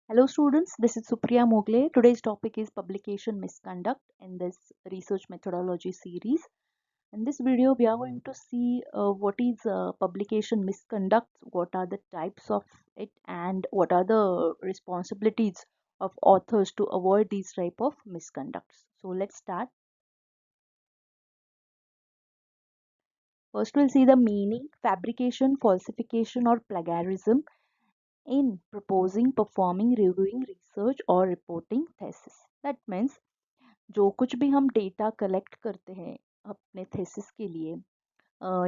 Hello students, this is Supriya Mogle. Today's topic is publication misconduct in this research methodology series. In this video, we are going to see what is publication misconduct, what are the types of it, and what are the responsibilities of authors to avoid these type of misconducts. So let's start. First, we'll see the meaning, fabrication, falsification, or plagiarism in proposing, performing, reviewing, research, or reporting thesis. That means जो कुछ भी हम data collect करते हैं अपने thesis के लिए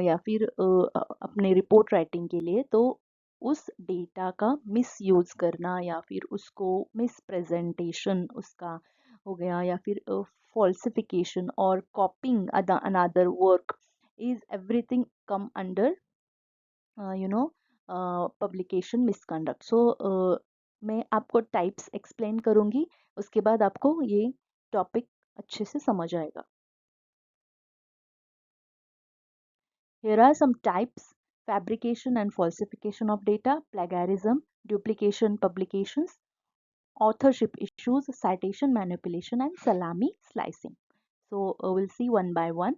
या फिर अपने रिपोर्ट राइटिंग के लिए, तो उस डेटा का मिस यूज़ करना या फिर उसको मिस प्रेजेंटेशन उसका हो गया, या फिर फॉल्सिफिकेशन और copying another work is everything come under you know publication misconduct. So मैं आपको टाइप्स एक्सप्लेन करूँगी, उसके बाद आपको ये टॉपिक अच्छे से समझ आएगा. Here are some types: fabrication and falsification of data, plagiarism, duplication publications, authorship issues, citation manipulation, and salami slicing. So we'll see one by one.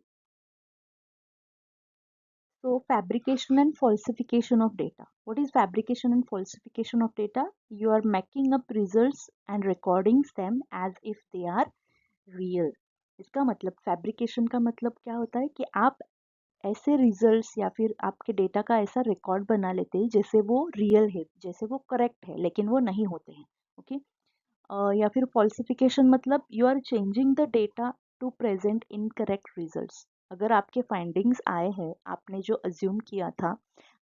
So fabrication and falsification of data. What is fabrication and falsification of data? You are making up results and recording them as if they are real. इसका मतलब fabrication का मतलब क्या होता है कि आप ऐसे रिजल्ट्स या फिर आपके डेटा का ऐसा रिकॉर्ड बना लेते हैं जैसे वो रियल है, जैसे वो करेक्ट है, लेकिन वो नहीं होते हैं. ओके. या फिर फॉल्सिफिकेशन मतलब you are changing the data to present incorrect results. अगर आपके फाइंडिंग्स आए हैं, आपने जो अज्यूम किया था,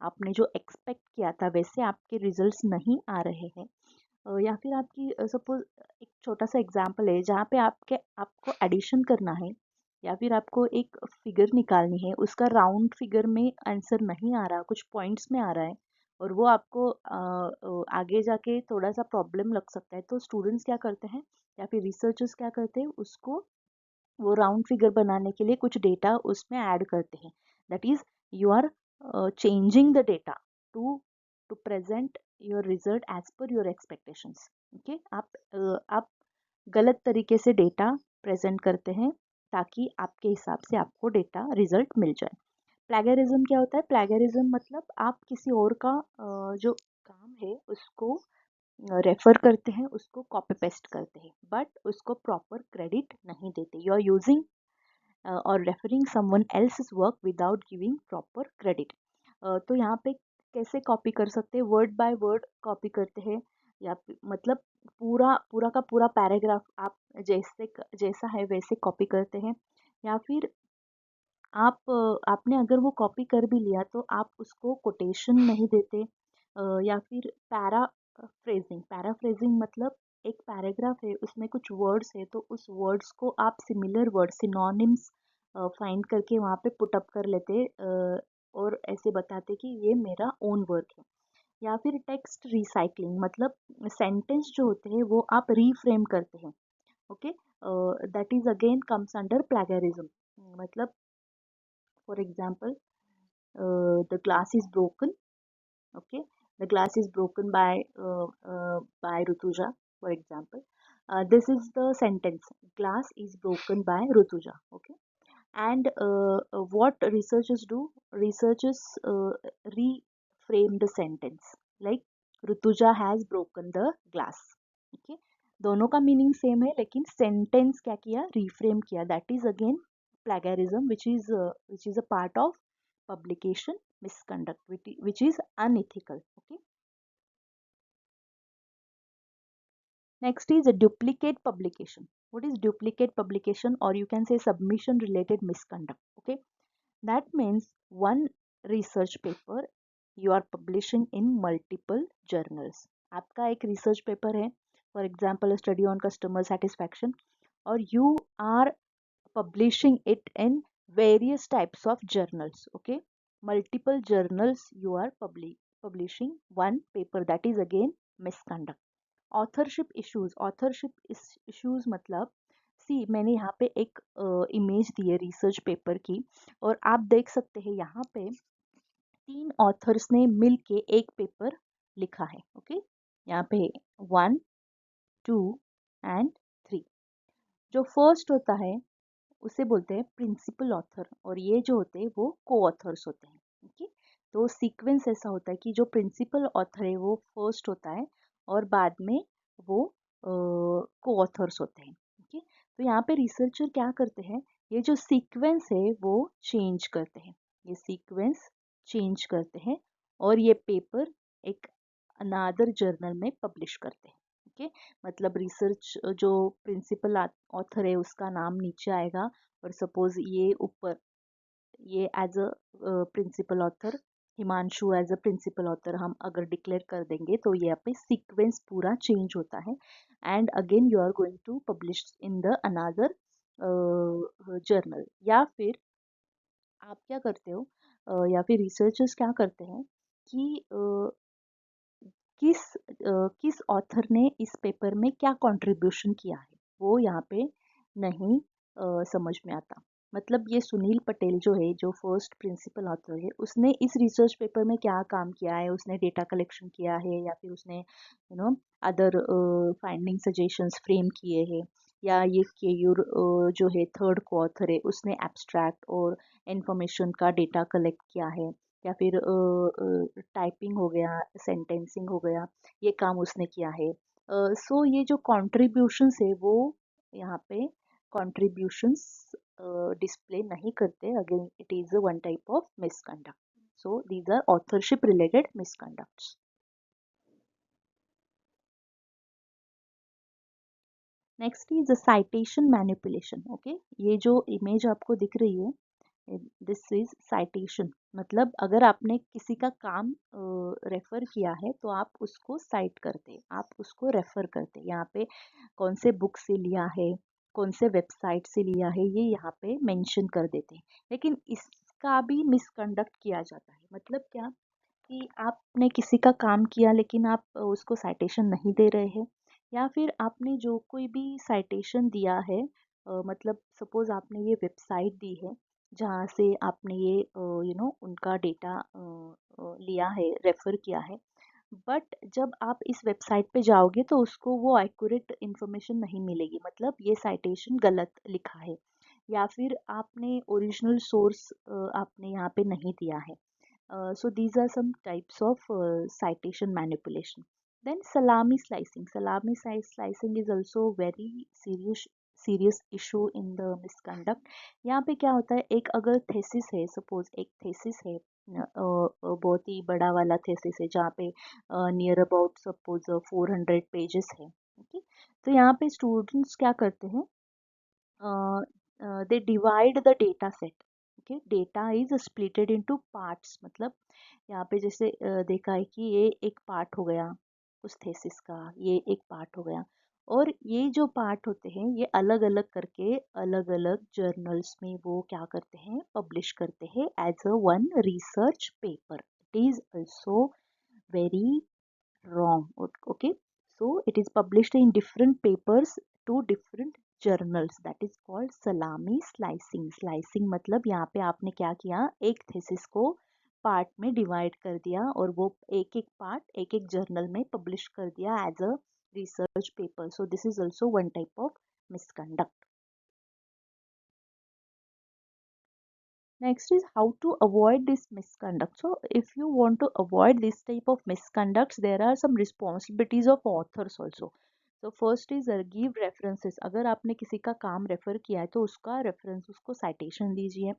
आपने जो एक्सपेक्ट किया था, वैसे आपके रिजल्ट्स नहीं आ रहे हैं, या फिर आपकी सपोज एक छोटा सा एग्जांपल है जहाँ पे आपको एडिशन करना है या फिर आपको एक फिगर निकालनी है, उसका राउंड फिगर में आंसर नहीं आ रहा, कुछ पॉइंट्स में आ रहा है, और वो आपको आगे जाके थोड़ा सा प्रॉब्लम लग सकता है. तो स्टूडेंट्स क्या करते हैं या फिर रिसर्चर्स क्या करते हैं, उसको वो राउंड फिगर बनाने के लिए कुछ डेटा उसमें ऐड करते हैं. That is you are changing the data to to present your result as per your expectations. Okay. आप गलत तरीके से डेटा प्रेजेंट करते हैं ताकि आपके हिसाब से आपको डेटा रिजल्ट मिल जाए. प्लेगरिज्म क्या होता है? प्लेगरिज्म मतलब आप किसी और का जो काम है उसको रेफर करते हैं, उसको कॉपी पेस्ट करते हैं, बट उसको प्रॉपर क्रेडिट नहीं देते. यू आर यूजिंग और referring someone else work without giving proper credit. तो यहाँ पे कैसे कॉपी कर सकते हैं? वर्ड बाय वर्ड कॉपी करते हैं, या मतलब पूरा पूरा का पूरा पैराग्राफ आप जैसा है वैसे कॉपी करते हैं, या फिर आपने अगर वो कॉपी कर भी लिया तो आप उसको कोटेशन नहीं देते, या फिर पैराफ्रेजिंग मतलब एक पैराग्राफ है, उसमें कुछ वर्ड्स है, तो उस वर्ड्स को आप सिमिलर वर्ड सिनोनिम्स फाइंड करके वहाँ पे पुट अप कर लेते, और ऐसे बताते कि ये मेरा ओन वर्क है. या फिर टेक्स्ट रिसाइकलिंग मतलब सेंटेंस जो होते हैं वो आप रीफ्रेम करते हैं. Okay. That is again comes under plagiarism. मतलब for example, the glass is broken. Okay, the glass is broken by Rutuja, for example. This is the sentence: glass is broken by Rutuja. Okay, and what researchers do? Researchers reframe the sentence like Rutuja has broken the glass. Okay, दोनों का meaning same है, लेकिन sentence क्या किया? Reframe किया. That is again plagiarism, which is a part of publication misconduct, which is unethical. Okay. Next is a duplicate publication. What is duplicate publication, or you can say submission related misconduct? Okay, that means one research paper you are publishing in multiple journals. आपका एक research paper है, for example a study on customer satisfaction, और you are publishing it in various types of journals. Okay, multiple journals you are publishing one paper. That is again misconduct. Authorship issues मतलब सी, मैंने यहाँ पे एक image दी है research paper की, और आप देख सकते हैं यहाँ पे 3 ऑथर्स ने मिल के एक पेपर लिखा है. ओके. यहाँ पे 1 2 एंड 3। जो फर्स्ट होता है उसे बोलते हैं प्रिंसिपल ऑथर, और ये जो होते हैं वो को ऑथर्स होते हैं। ओके, तो सीक्वेंस ऐसा होता है कि जो प्रिंसिपल ऑथर है वो फर्स्ट होता है और बाद में वो को ऑथर्स होते हैं। ओके, तो यहाँ पे रिसर्चर क्या करते हैं, ये जो सीक्वेंस है वो चेंज करते हैं, ये सीक्वेंस चेंज करते हैं और ये पेपर एक अनादर जर्नल में पब्लिश करते हैं। ओके, मतलब रिसर्च जो प्रिंसिपल ऑथर है उसका नाम नीचे आएगा, और सपोज ये ऊपर ये as a principal author, Himanshu as a principal author हम अगर डिक्लेयर कर देंगे तो यहाँ पे सीक्वेंस पूरा चेंज होता है and again you are going to publish in the another journal. या फिर आप क्या करते हो, या फिर रिसर्चर्स क्या करते हैं कि किस किस ऑथर ने इस पेपर में क्या कंट्रीब्यूशन किया है वो यहाँ पे नहीं समझ में आता। मतलब ये सुनील पटेल जो है, जो फर्स्ट प्रिंसिपल ऑथर है, उसने इस रिसर्च पेपर में क्या काम किया है, उसने डेटा कलेक्शन किया है या फिर उसने अदर फाइंडिंग सजेशंस फ्रेम किए हैं, या ये केयूर जो है थर्ड को ऑथर है उसने एब्स्ट्रैक्ट और इंफॉर्मेशन का डेटा कलेक्ट किया है, या फिर टाइपिंग हो गया, सेंटेंसिंग हो गया, ये काम उसने किया है। सो ये जो कॉन्ट्रीब्यूशंस है वो यहाँ पे कॉन्ट्रीब्यूशंस डिस्प्ले नहीं करते, again it is one type of misconduct. So these are authorship related misconducts. Next is citation manipulation. Okay, ये जो इमेज आपको दिख रही है दिस इज साइटेशन, मतलब अगर आपने किसी का काम रेफर किया है तो आप उसको साइट करते, आप उसको रेफर करते, यहाँ पे कौन से बुक से लिया है, कौन से वेबसाइट से लिया है, ये यहाँ पे मेंशन कर देते हैं। लेकिन इसका भी मिसकंडक्ट किया जाता है। मतलब क्या कि आपने किसी का काम किया लेकिन आप उसको साइटेशन नहीं दे रहे हैं, या फिर आपने जो कोई भी साइटेशन दिया है, मतलब सपोज आपने ये वेबसाइट दी है जहाँ से आपने ये उनका डेटा लिया है, रेफर किया है, बट जब आप इस वेबसाइट पे जाओगे तो उसको वो एक्यूरेट इन्फॉर्मेशन नहीं मिलेगी, मतलब ये साइटेशन गलत लिखा है, या फिर आपने ओरिजिनल सोर्स आपने यहाँ पे नहीं दिया है। So these are some types of citation manipulation. Then salami slicing. Slicing is also very serious issue in the misconduct. यहाँ पे क्या होता है, एक अगर थेसिस है, सपोज एक थेसिस है, बहुत ही बड़ा वाला थेसिस है जहाँ पे नियर अबाउट सपोज 400 पेजेस है। ओके, तो यहाँ पे स्टूडेंट्स क्या करते हैं, they divide the data set. Okay, data is splitted into parts, मतलब यहाँ पे जैसे देखा है कि ये एक पार्ट हो गया उस थेसिस का, ये एक पार्ट हो गया, और ये जो पार्ट होते हैं ये अलग अलग करके अलग अलग जर्नल्स में वो क्या करते हैं, पब्लिश करते हैं as a one research paper. It is also very wrong. Okay, so it is published in different papers to different journals, that is called salami slicing. Slicing मतलब यहाँ पे आपने क्या किया, एक थीसिस को पार्ट में डिवाइड कर दिया और वो एक एक पार्ट एक एक जर्नल में पब्लिश कर दिया as a research paper. So this is also one type of misconduct. Next is how to avoid this misconduct. So if you want to avoid this type of misconducts, there are some responsibilities of authors also. So first is give references. अगर आपने किसी का काम refer किया है तो उसका reference, उसको साइटेशन दीजिए।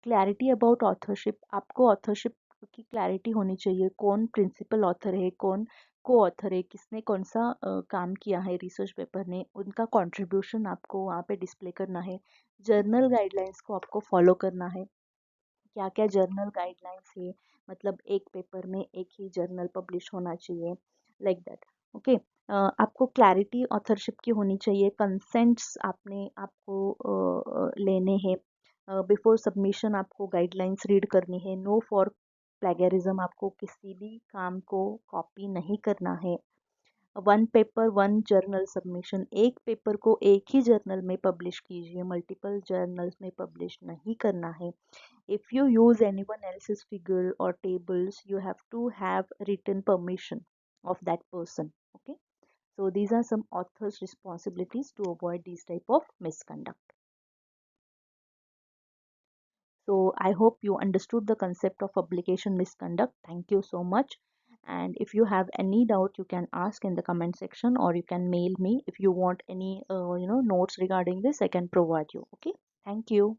क्लैरिटी अबाउट ऑथरशिप, आपको ऑथरशिप की क्लैरिटी होनी चाहिए, कौन प्रिंसिपल ऑथर है, कौन को ऑथर है, किसने कौन सा काम किया है रिसर्च पेपर ने, उनका कंट्रीब्यूशन आपको वहाँ पे डिस्प्ले करना है। जर्नल गाइडलाइंस को आपको फॉलो करना है, क्या क्या जर्नल गाइडलाइंस है, मतलब एक पेपर में एक ही जर्नल पब्लिश होना चाहिए, लाइक दैट। ओके, आपको क्लैरिटी ऑथरशिप की होनी चाहिए, कंसेंट्स आपने आपको लेने हैं, बिफोर सबमिशन आपको गाइडलाइंस रीड करनी है, नो फॉर प्लेगरिज्म, आपको किसी भी काम को कॉपी नहीं करना है, one paper one journal submission, एक पेपर को एक ही जर्नल में पब्लिश कीजिए, मल्टीपल जर्नल्स में पब्लिश नहीं करना है। If you use anyone else's figure or tables, you have to have written permission of that person. Okay. So these are some authors' responsibilities to avoid these type of misconduct. So I hope you understood the concept of publication misconduct. Thank you so much. And if you have any doubt, you can ask in the comment section, or you can mail me if you want any notes regarding this. I can provide you. Okay. Thank you.